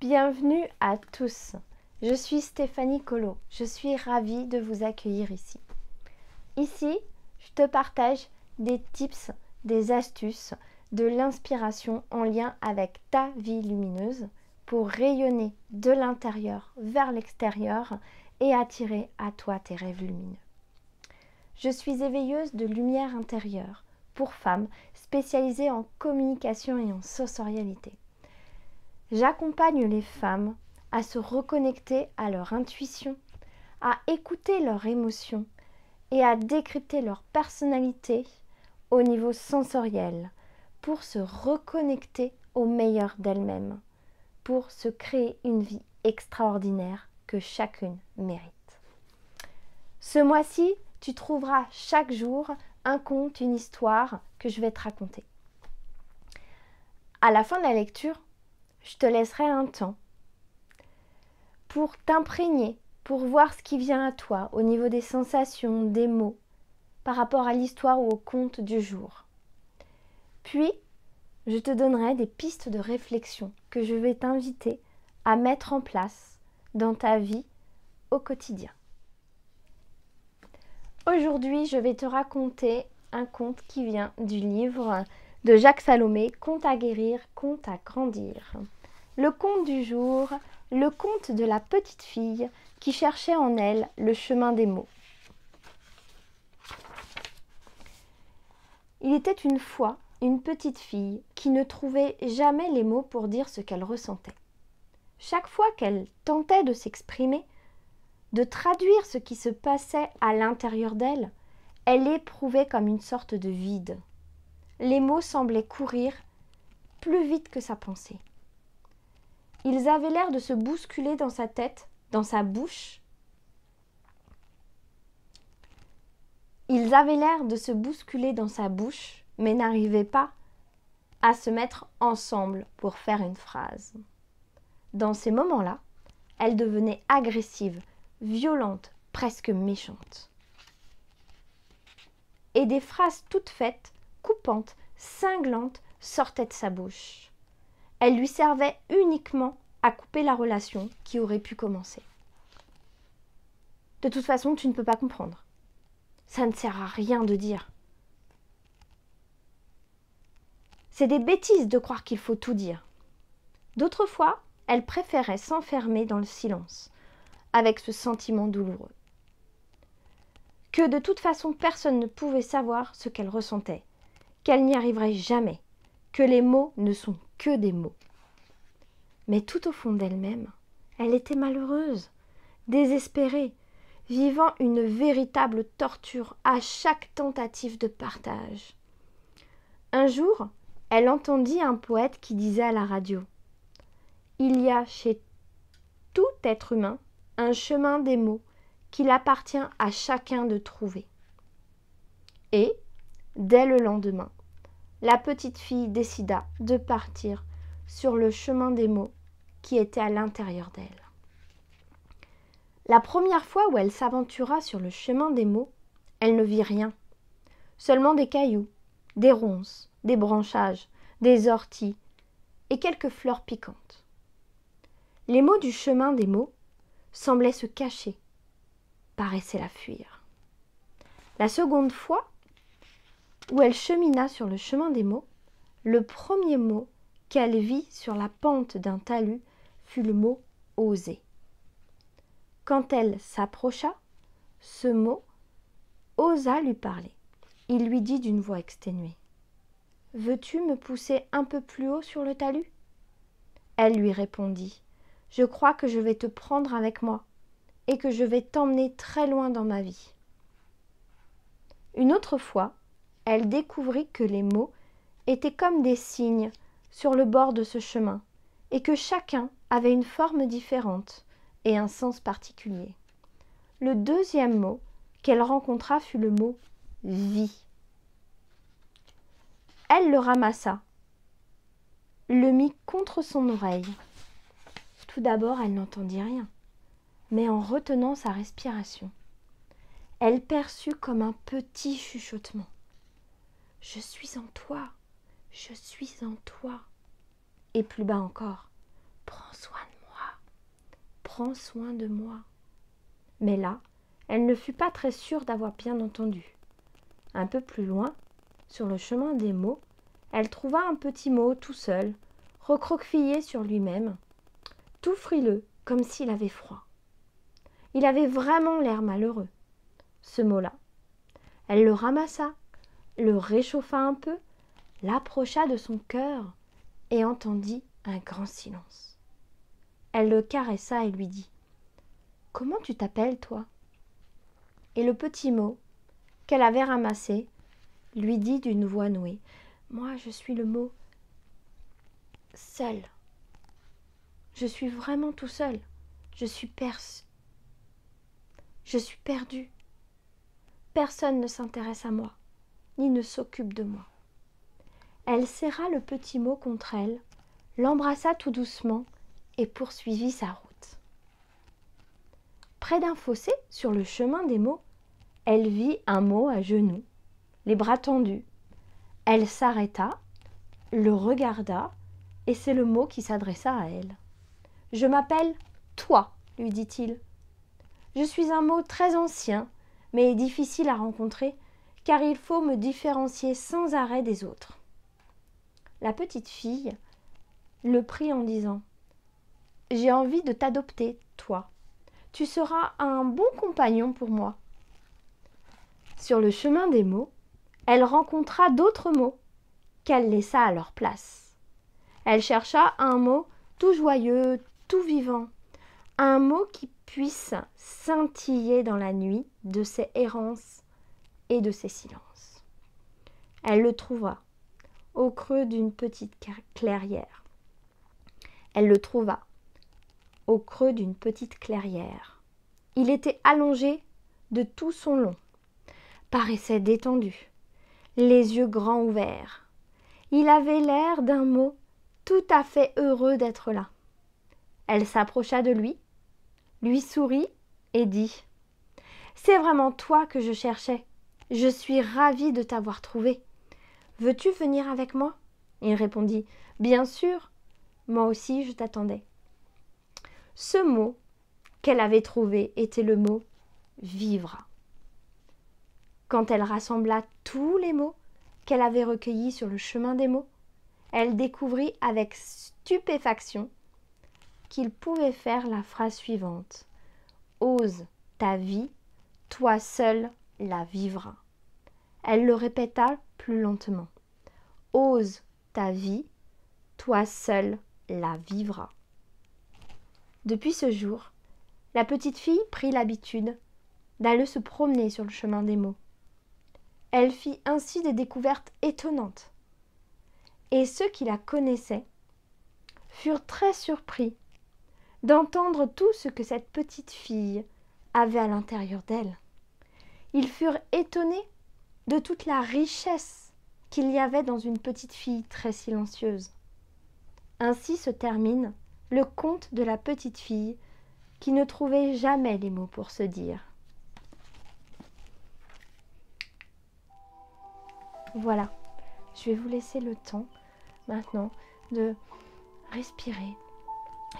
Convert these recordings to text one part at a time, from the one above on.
Bienvenue à tous. Je suis Stéphanie Collot. Je suis ravie de vous accueillir ici. Ici, je te partage des tips, des astuces, de l'inspiration en lien avec ta vie lumineuse pour rayonner de l'intérieur vers l'extérieur et attirer à toi tes rêves lumineux. Je suis éveilleuse de lumière intérieure pour femmes spécialisée en communication et en sensorialité. J'accompagne les femmes à se reconnecter à leur intuition, à écouter leurs émotions et à décrypter leur personnalité au niveau sensoriel pour se reconnecter au meilleur d'elles-mêmes, pour se créer une vie extraordinaire que chacune mérite. Ce mois-ci, tu trouveras chaque jour un conte, une histoire que je vais te raconter. À la fin de la lecture, je te laisserai un temps pour t'imprégner, pour voir ce qui vient à toi au niveau des sensations, des mots, par rapport à l'histoire ou au conte du jour. Puis, je te donnerai des pistes de réflexion que je vais t'inviter à mettre en place dans ta vie au quotidien. Aujourd'hui, je vais te raconter un conte qui vient du livre de Jacques Salomé, Conte à guérir, conte à grandir. Le conte du jour, le conte de la petite fille qui cherchait en elle le chemin des mots. Il était une fois une petite fille qui ne trouvait jamais les mots pour dire ce qu'elle ressentait. Chaque fois qu'elle tentait de s'exprimer, de traduire ce qui se passait à l'intérieur d'elle, elle éprouvait comme une sorte de vide. Les mots semblaient courir plus vite que sa pensée. Ils avaient l'air de se bousculer dans sa tête, dans sa bouche. Ils avaient l'air de se bousculer dans sa bouche, mais n'arrivaient pas à se mettre ensemble pour faire une phrase. Dans ces moments-là, elle devenait agressive, violente, presque méchante. Et des phrases toutes faites, coupantes, cinglantes, sortaient de sa bouche. Elle lui servait uniquement à couper la relation qui aurait pu commencer. De toute façon, tu ne peux pas comprendre. Ça ne sert à rien de dire. C'est des bêtises de croire qu'il faut tout dire. D'autres fois, elle préférait s'enfermer dans le silence, avec ce sentiment douloureux. Que de toute façon, personne ne pouvait savoir ce qu'elle ressentait, qu'elle n'y arriverait jamais, que les mots ne sont que des mots. Mais tout au fond d'elle-même, elle était malheureuse, désespérée, vivant une véritable torture à chaque tentative de partage. Un jour, elle entendit un poète qui disait à la radio « Il y a chez tout être humain un chemin des mots qu'il appartient à chacun de trouver. » Et, dès le lendemain, la petite fille décida de partir sur le chemin des mots qui était à l'intérieur d'elle. La première fois où elle s'aventura sur le chemin des mots, elle ne vit rien, seulement des cailloux, des ronces, des branchages, des orties et quelques fleurs piquantes. Les mots du chemin des mots semblaient se cacher, paraissaient la fuir. La seconde fois où elle chemina sur le chemin des mots, le premier mot qu'elle vit sur la pente d'un talus fut le mot « oser ». Quand elle s'approcha, ce mot osa lui parler. Il lui dit d'une voix exténuée « Veux-tu me pousser un peu plus haut sur le talus ?» Elle lui répondit « Je crois que je vais te prendre avec moi et que je vais t'emmener très loin dans ma vie. » Une autre fois, elle découvrit que les mots étaient comme des signes sur le bord de ce chemin et que chacun avait une forme différente et un sens particulier. Le deuxième mot qu'elle rencontra fut le mot « vie ». Elle le ramassa, le mit contre son oreille. Tout d'abord, elle n'entendit rien, mais en retenant sa respiration, elle perçut comme un petit chuchotement. « Je suis en toi, je suis en toi. » Et plus bas encore, « Prends soin de prends soin de moi. » Mais là, elle ne fut pas très sûre d'avoir bien entendu. Un peu plus loin, sur le chemin des mots, elle trouva un petit mot tout seul, recroquevillé sur lui-même, tout frileux, comme s'il avait froid. Il avait vraiment l'air malheureux, ce mot-là. Elle le ramassa, le réchauffa un peu, l'approcha de son cœur et entendit un grand silence. Elle le caressa et lui dit « Comment tu t'appelles, toi ?» Et le petit mot qu'elle avait ramassé lui dit d'une voix nouée « Moi, je suis le mot seul. Je suis vraiment tout seul. Je suis perdu. Personne ne s'intéresse à moi, ni ne s'occupe de moi. » Elle serra le petit mot contre elle, l'embrassa tout doucement et poursuivit sa route. Près d'un fossé, sur le chemin des mots, elle vit un mot à genoux, les bras tendus. Elle s'arrêta, le regarda, et c'est le mot qui s'adressa à elle. « Je m'appelle toi, lui dit-il. Je suis un mot très ancien, mais difficile à rencontrer, car il faut me différencier sans arrêt des autres. » La petite fille le prit en disant « J'ai envie de t'adopter, toi. Tu seras un bon compagnon pour moi. » Sur le chemin des mots, elle rencontra d'autres mots qu'elle laissa à leur place. Elle chercha un mot tout joyeux, tout vivant, un mot qui puisse scintiller dans la nuit de ses errances et de ses silences. Elle le trouva au creux d'une petite clairière. Elle le trouva au creux d'une petite clairière. Il était allongé de tout son long, paraissait détendu, les yeux grands ouverts. Il avait l'air d'un mot tout à fait heureux d'être là. Elle s'approcha de lui sourit et dit « C'est vraiment toi que je cherchais. Je suis ravie de t'avoir trouvé. Veux-tu venir avec moi ?» Il répondit « Bien sûr, moi aussi je t'attendais. » Ce mot qu'elle avait trouvé était le mot « vivre ». Quand elle rassembla tous les mots qu'elle avait recueillis sur le chemin des mots, elle découvrit avec stupéfaction qu'il pouvait faire la phrase suivante. « Ose ta vie, toi seul la vivras. » Elle le répéta plus lentement. « Ose ta vie, toi seul la vivras. » Depuis ce jour, la petite fille prit l'habitude d'aller se promener sur le chemin des mots. Elle fit ainsi des découvertes étonnantes. Et ceux qui la connaissaient furent très surpris d'entendre tout ce que cette petite fille avait à l'intérieur d'elle. Ils furent étonnés de toute la richesse qu'il y avait dans une petite fille très silencieuse. Ainsi se termine le conte de la petite fille qui ne trouvait jamais les mots pour se dire. Voilà, je vais vous laisser le temps maintenant de respirer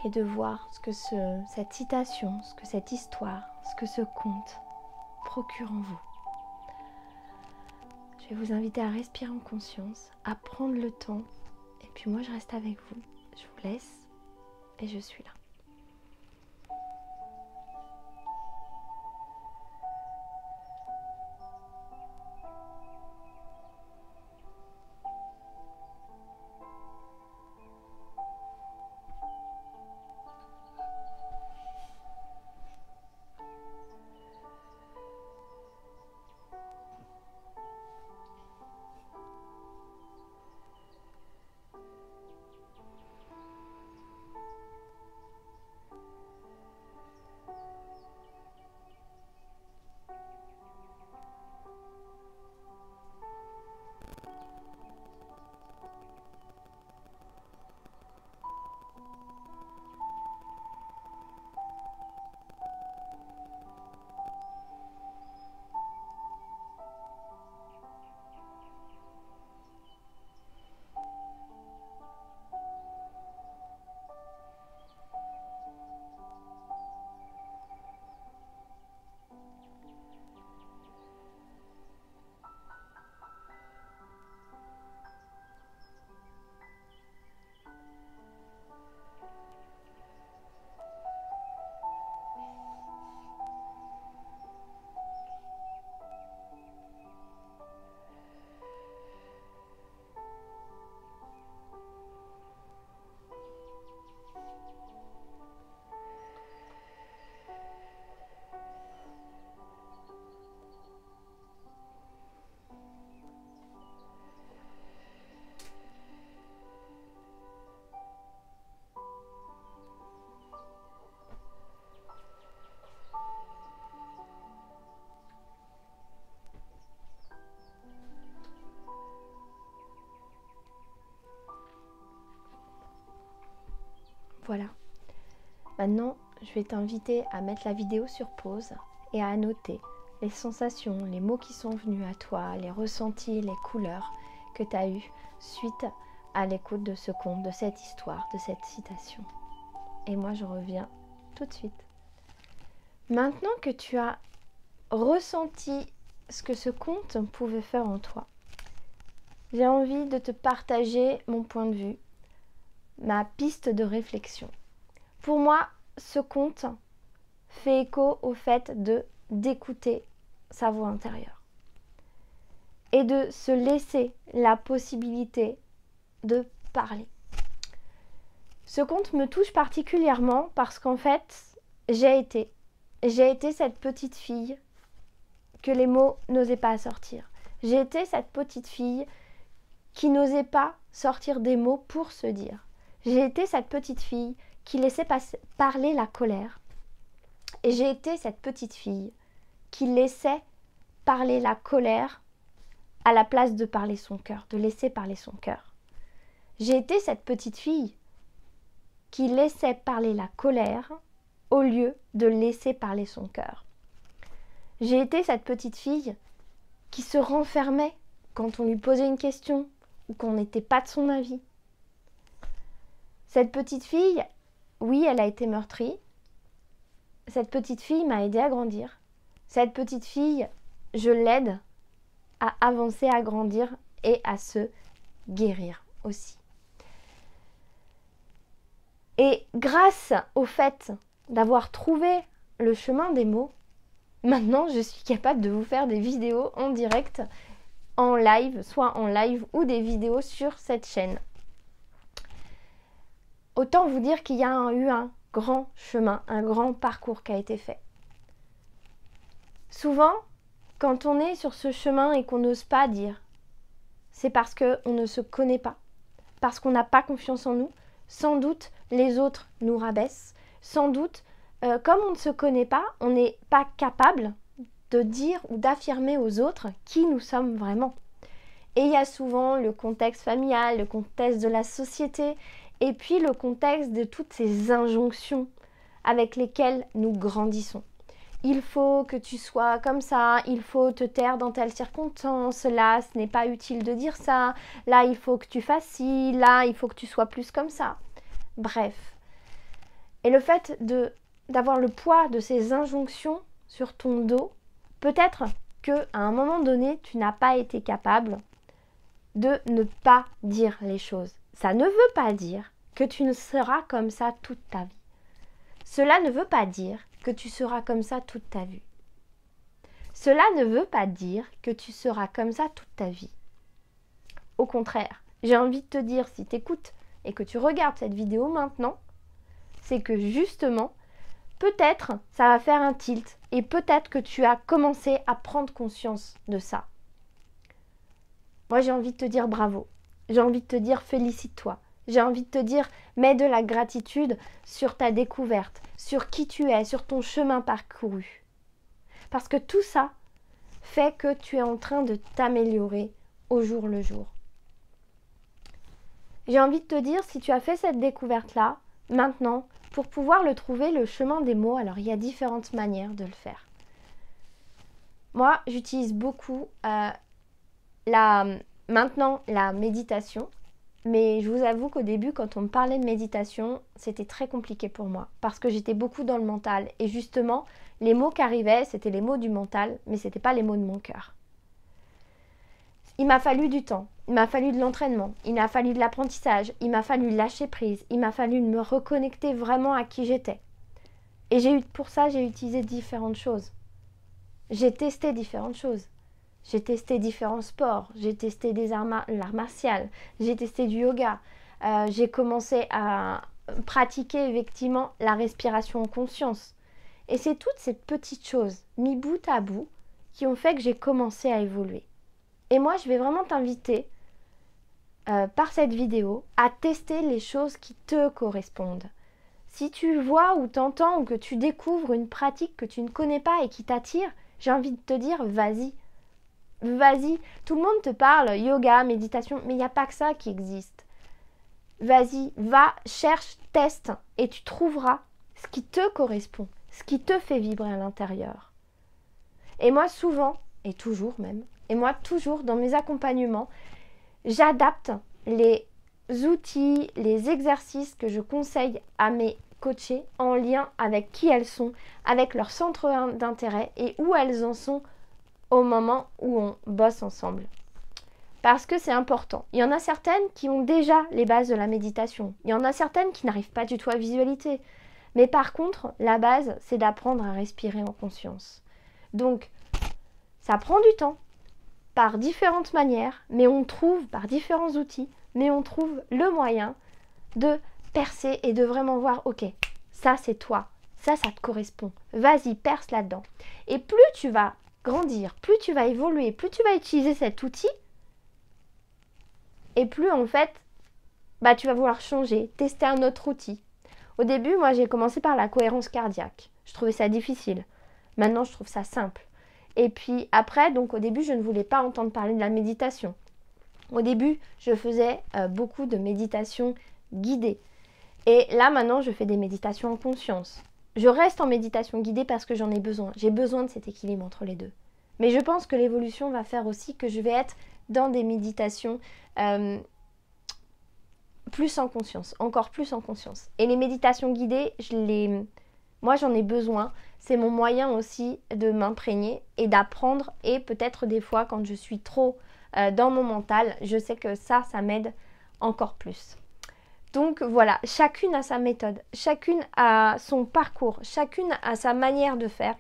et de voir ce que cette citation, ce que cette histoire, ce que ce conte procure en vous. Je vais vous inviter à respirer en conscience, à prendre le temps, et puis moi je reste avec vous. Je vous laisse et je suis là. Voilà. Maintenant, je vais t'inviter à mettre la vidéo sur pause et à noter les sensations, les mots qui sont venus à toi, les ressentis, les couleurs que tu as eues suite à l'écoute de ce conte, de cette histoire, de cette citation. Et moi, je reviens tout de suite. Maintenant que tu as ressenti ce que ce conte pouvait faire en toi, j'ai envie de te partager mon point de vue, ma piste de réflexion. Pour moi, ce conte fait écho au fait d'écouter sa voix intérieure et de se laisser la possibilité de parler. Ce conte me touche particulièrement parce qu'en fait, j'ai été cette petite fille que les mots n'osaient pas sortir. J'ai été cette petite fille qui n'osait pas sortir des mots pour se dire. J'ai été cette petite fille qui laissait parler la colère. Et j'ai été cette petite fille qui laissait parler la colère à la place de parler son cœur, de laisser parler son cœur. J'ai été cette petite fille qui laissait parler la colère au lieu de laisser parler son cœur. J'ai été cette petite fille qui se renfermait quand on lui posait une question ou qu'on n'était pas de son avis. Cette petite fille, oui, elle a été meurtrie. Cette petite fille m'a aidée à grandir. Cette petite fille, je l'aide à avancer, à grandir et à se guérir aussi. Et grâce au fait d'avoir trouvé le chemin des mots, maintenant je suis capable de vous faire des vidéos en direct, en live, soit en live ou des vidéos sur cette chaîne. Autant vous dire qu'il y a eu un grand chemin, un grand parcours qui a été fait. Souvent, quand on est sur ce chemin et qu'on n'ose pas dire, c'est parce qu'on ne se connaît pas, parce qu'on n'a pas confiance en nous. Sans doute, les autres nous rabaissent. Sans doute, comme on ne se connaît pas, on n'est pas capable de dire ou d'affirmer aux autres qui nous sommes vraiment. Et il y a souvent le contexte familial, le contexte de la société, et puis le contexte de toutes ces injonctions avec lesquelles nous grandissons. Il faut que tu sois comme ça, il faut te taire dans telle circonstance, là ce n'est pas utile de dire ça, là il faut que tu fasses ci, là il faut que tu sois plus comme ça. Bref. Et le fait d'avoir le poids de ces injonctions sur ton dos, peut-être qu'à un moment donné, tu n'as pas été capable de ne pas dire les choses. Ça ne veut pas dire que tu ne seras comme ça toute ta vie. Cela ne veut pas dire que tu seras comme ça toute ta vie. Cela ne veut pas dire que tu seras comme ça toute ta vie. Au contraire, j'ai envie de te dire, si tu écoutes et que tu regardes cette vidéo maintenant, c'est que justement, peut-être ça va faire un tilt et peut-être que tu as commencé à prendre conscience de ça. Moi, j'ai envie de te dire bravo. J'ai envie de te dire félicite-toi. J'ai envie de te dire mets de la gratitude sur ta découverte, sur qui tu es, sur ton chemin parcouru. Parce que tout ça fait que tu es en train de t'améliorer au jour le jour. J'ai envie de te dire, si tu as fait cette découverte-là, maintenant, pour pouvoir le trouver, le chemin des mots, alors il y a différentes manières de le faire. Moi, j'utilise beaucoup maintenant la méditation, mais je vous avoue qu'au début, quand on me parlait de méditation, c'était très compliqué pour moi, parce que j'étais beaucoup dans le mental, et justement, les mots qui arrivaient, c'était les mots du mental, mais ce n'étaient pas les mots de mon cœur. Il m'a fallu du temps, il m'a fallu de l'entraînement, il m'a fallu de l'apprentissage, il m'a fallu lâcher prise, il m'a fallu me reconnecter vraiment à qui j'étais. Et pour ça, j'ai utilisé différentes choses. J'ai testé différentes choses. J'ai testé différents sports, j'ai testé l'art martial, j'ai testé du yoga. J'ai commencé à pratiquer effectivement la respiration en conscience. Et c'est toutes ces petites choses, mis bout à bout, qui ont fait que j'ai commencé à évoluer. Et moi, je vais vraiment t'inviter, par cette vidéo, à tester les choses qui te correspondent. Si tu vois ou t'entends ou que tu découvres une pratique que tu ne connais pas et qui t'attire, j'ai envie de te dire, vas-y. Vas-y, tout le monde te parle yoga, méditation, mais il n'y a pas que ça qui existe. Vas-y, va, cherche, teste et tu trouveras ce qui te correspond, ce qui te fait vibrer à l'intérieur. Et moi souvent, et toujours même, dans mes accompagnements, j'adapte les outils, les exercices que je conseille à mes coachés en lien avec qui elles sont, avec leur centre d'intérêt et où elles en sont au moment où on bosse ensemble. Parce que c'est important. Il y en a certaines qui ont déjà les bases de la méditation. Il y en a certaines qui n'arrivent pas du tout à visualiser. Mais par contre, la base, c'est d'apprendre à respirer en conscience. Donc, ça prend du temps, par différentes manières, mais on trouve, par différents outils, mais on trouve le moyen de percer et de vraiment voir, ok, ça c'est toi, ça te correspond, vas-y, perce là-dedans. Et plus tu vas grandir, plus tu vas évoluer, plus tu vas utiliser cet outil, et plus en fait, tu vas vouloir changer, tester un autre outil. Au début, moi j'ai commencé par la cohérence cardiaque. Je trouvais ça difficile. Maintenant, je trouve ça simple. Et puis après, donc au début, je ne voulais pas entendre parler de la méditation. Au début, je faisais beaucoup de méditation guidée. Et là, maintenant, je fais des méditations en conscience. Je reste en méditation guidée parce que j'en ai besoin. J'ai besoin de cet équilibre entre les deux. Mais je pense que l'évolution va faire aussi que je vais être dans des méditations plus en conscience, encore plus en conscience. Et les méditations guidées, moi j'en ai besoin. C'est mon moyen aussi de m'imprégner et d'apprendre. Et peut-être des fois, quand je suis trop dans mon mental, je sais que ça m'aide encore plus. Donc voilà, chacune a sa méthode, chacune a son parcours, chacune a sa manière de faire.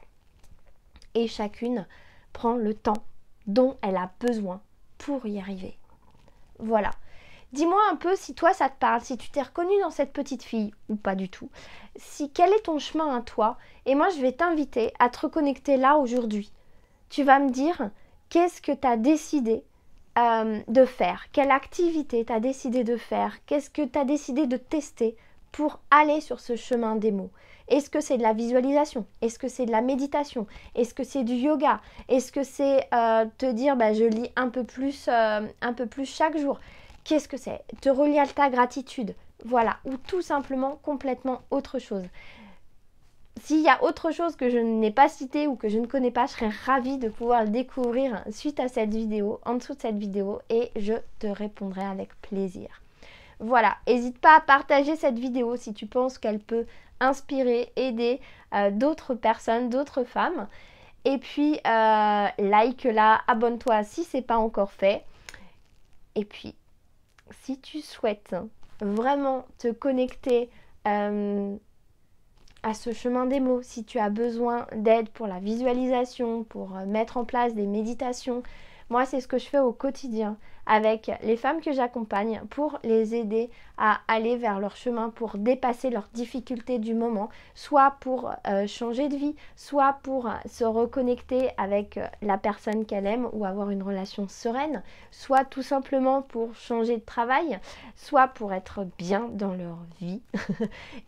Et chacune prend le temps dont elle a besoin pour y arriver. Voilà. Dis-moi un peu si toi ça te parle, si tu t'es reconnue dans cette petite fille ou pas du tout. Quel est ton chemin à toi? Et moi je vais t'inviter à te reconnecter là aujourd'hui. Tu vas me dire qu'est-ce que tu as décidé de faire, quelle activité tu as décidé de faire, qu'est-ce que tu as décidé de tester pour aller sur ce chemin des mots. Est-ce que c'est de la visualisation? Est-ce que c'est de la méditation? Est-ce que c'est du yoga? Est-ce que c'est te dire je lis un peu plus chaque jour? Qu'est-ce que c'est? Te relier à ta gratitude, voilà, ou tout simplement complètement autre chose. S'il y a autre chose que je n'ai pas cité ou que je ne connais pas, je serais ravie de pouvoir le découvrir suite à cette vidéo, en dessous de cette vidéo, et je te répondrai avec plaisir. Voilà, n'hésite pas à partager cette vidéo si tu penses qu'elle peut inspirer, aider d'autres personnes, d'autres femmes. Et puis, like-la, abonne-toi si ce n'est pas encore fait. Et puis, si tu souhaites vraiment te connecter à ce chemin des mots, si tu as besoin d'aide pour la visualisation, pour mettre en place des méditations, moi c'est ce que je fais au quotidien avec les femmes que j'accompagne pour les aider à aller vers leur chemin, pour dépasser leurs difficultés du moment, soit pour changer de vie, soit pour se reconnecter avec la personne qu'elle aime ou avoir une relation sereine, soit tout simplement pour changer de travail, soit pour être bien dans leur vie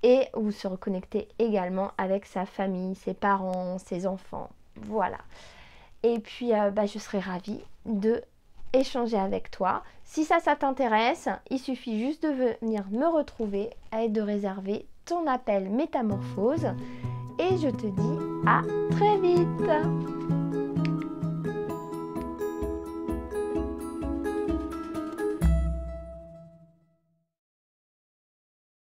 et ou se reconnecter également avec sa famille, ses parents, ses enfants. Voilà. Et puis, je serai ravie de échanger avec toi. Si ça t'intéresse, il suffit juste de venir me retrouver et de réserver ton appel métamorphose. Et je te dis à très vite!